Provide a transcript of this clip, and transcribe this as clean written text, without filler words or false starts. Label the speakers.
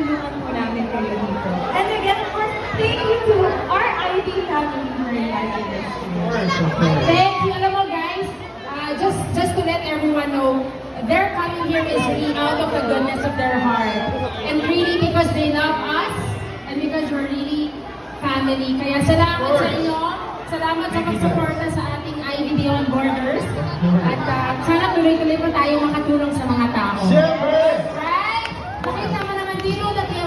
Speaker 1: tinulungan po namin kayo dito. And again, of course, thank you to our ID family for inviting us.
Speaker 2: Thank you. Alam mo guys, just to let everyone know, their coming here is really out of the goodness of their heart. And really because they love us and because we're really family. Kaya salamat sa inyo. Salamat sa pagsuporta sa ating ID Beyond Borders. At sana tuloy-tuloy pa tayo makatulong sa mga tao.
Speaker 3: Siyempre!
Speaker 2: Right? Nakita mo naman dito that we